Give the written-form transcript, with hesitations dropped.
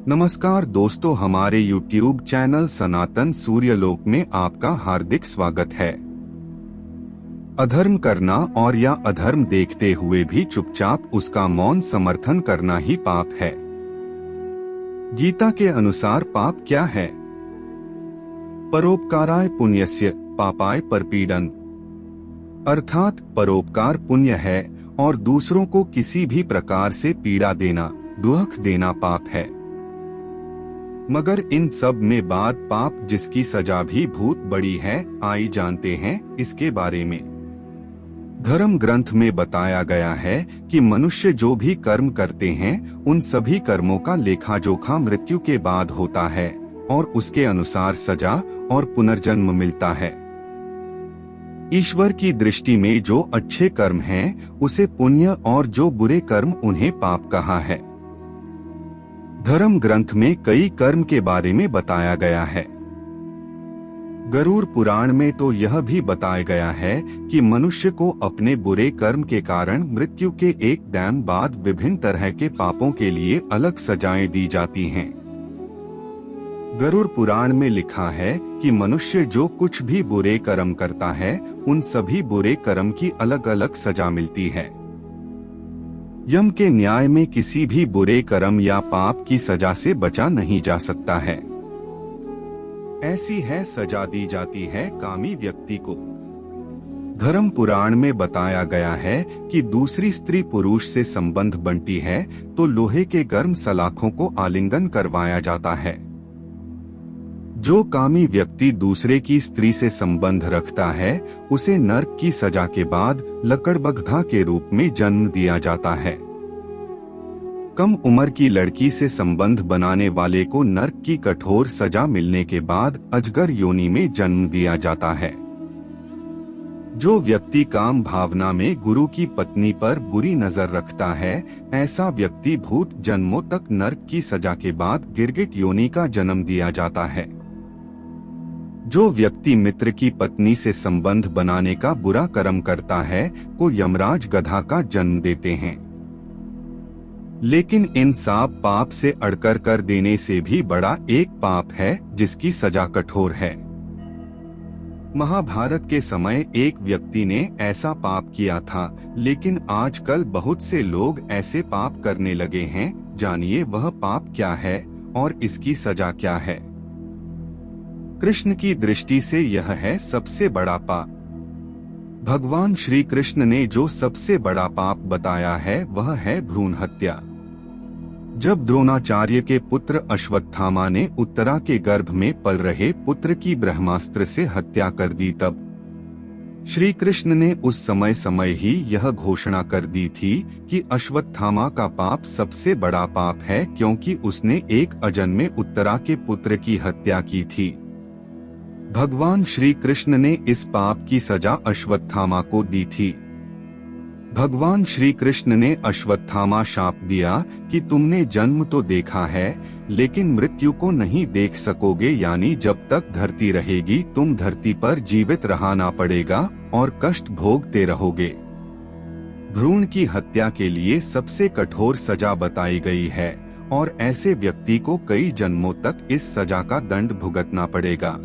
नमस्कार दोस्तों, हमारे YouTube चैनल सनातन सूर्यलोक में आपका हार्दिक स्वागत है। अधर्म करना और या अधर्म देखते हुए भी चुपचाप उसका मौन समर्थन करना ही पाप है। गीता के अनुसार पाप क्या है? परोपकाराय पुण्यस्य पापाय परपीड़न, अर्थात परोपकार पुण्य है और दूसरों को किसी भी प्रकार से पीड़ा देना, दुख देना पाप है। मगर इन सब में बाद पाप जिसकी सजा भी बहुत बड़ी है आई जानते हैं इसके बारे में। धर्म ग्रंथ में बताया गया है कि मनुष्य जो भी कर्म करते हैं उन सभी कर्मों का लेखा जोखा मृत्यु के बाद होता है और उसके अनुसार सजा और पुनर्जन्म मिलता है। ईश्वर की दृष्टि में जो अच्छे कर्म हैं उसे पुण्य और जो बुरे कर्म उन्हें पाप कहा है। धर्म ग्रंथ में कई कर्म के बारे में बताया गया है। गरुड़ पुराण में तो यह भी बताया गया है कि मनुष्य को अपने बुरे कर्म के कारण मृत्यु के एक दम बाद विभिन्न तरह के पापों के लिए अलग सजाएं दी जाती हैं। गरुड़ पुराण में लिखा है कि मनुष्य जो कुछ भी बुरे कर्म करता है उन सभी बुरे कर्म की अलग अलग सजा मिलती है। यम के न्याय में किसी भी बुरे कर्म या पाप की सजा से बचा नहीं जा सकता है। ऐसी है सजा दी जाती है कामी व्यक्ति को। धर्म पुराण में बताया गया है कि दूसरी स्त्री पुरुष से संबंध बनती है तो लोहे के गर्म सलाखों को आलिंगन करवाया जाता है। जो कामी व्यक्ति दूसरे की स्त्री से संबंध रखता है उसे नरक की सजा के बाद लकड़बग्घा के रूप में जन्म दिया जाता है। कम उम्र की लड़की से संबंध बनाने वाले को नरक की कठोर सजा मिलने के बाद अजगर योनि में जन्म दिया जाता है। जो व्यक्ति काम भावना में गुरु की पत्नी पर बुरी नजर रखता है ऐसा व्यक्ति भूत जन्मों तक नरक की सजा के बाद गिरगिट योनि का जन्म दिया जाता है। जो व्यक्ति मित्र की पत्नी से संबंध बनाने का बुरा कर्म करता है को यमराज गधा का जन्म देते हैं। लेकिन इन सब पाप से अड़कर कर देने से भी बड़ा एक पाप है जिसकी सजा कठोर है। महाभारत के समय एक व्यक्ति ने ऐसा पाप किया था, लेकिन आजकल बहुत से लोग ऐसे पाप करने लगे हैं। जानिए वह पाप क्या है और इसकी सजा क्या है। कृष्ण की दृष्टि से यह है सबसे बड़ा पाप। भगवान श्री कृष्ण ने जो सबसे बड़ा पाप बताया है वह है भ्रूण हत्या। जब द्रोणाचार्य के पुत्र अश्वत्थामा ने उत्तरा के गर्भ में पल रहे पुत्र की ब्रह्मास्त्र से हत्या कर दी तब श्री कृष्ण ने उस समय ही यह घोषणा कर दी थी कि अश्वत्थामा का पाप सबसे बड़ा पाप है, क्योंकि उसने एक अजन्मे उत्तरा के पुत्र की हत्या की थी। भगवान श्री कृष्ण ने इस पाप की सजा अश्वत्थामा को दी थी। भगवान श्री कृष्ण ने अश्वत्थामा शाप दिया कि तुमने जन्म तो देखा है लेकिन मृत्यु को नहीं देख सकोगे, यानी जब तक धरती रहेगी तुम धरती पर जीवित रहना पड़ेगा और कष्ट भोगते रहोगे। भ्रूण की हत्या के लिए सबसे कठोर सजा बताई गई है और ऐसे व्यक्ति को कई जन्मों तक इस सजा का दंड भुगतना पड़ेगा।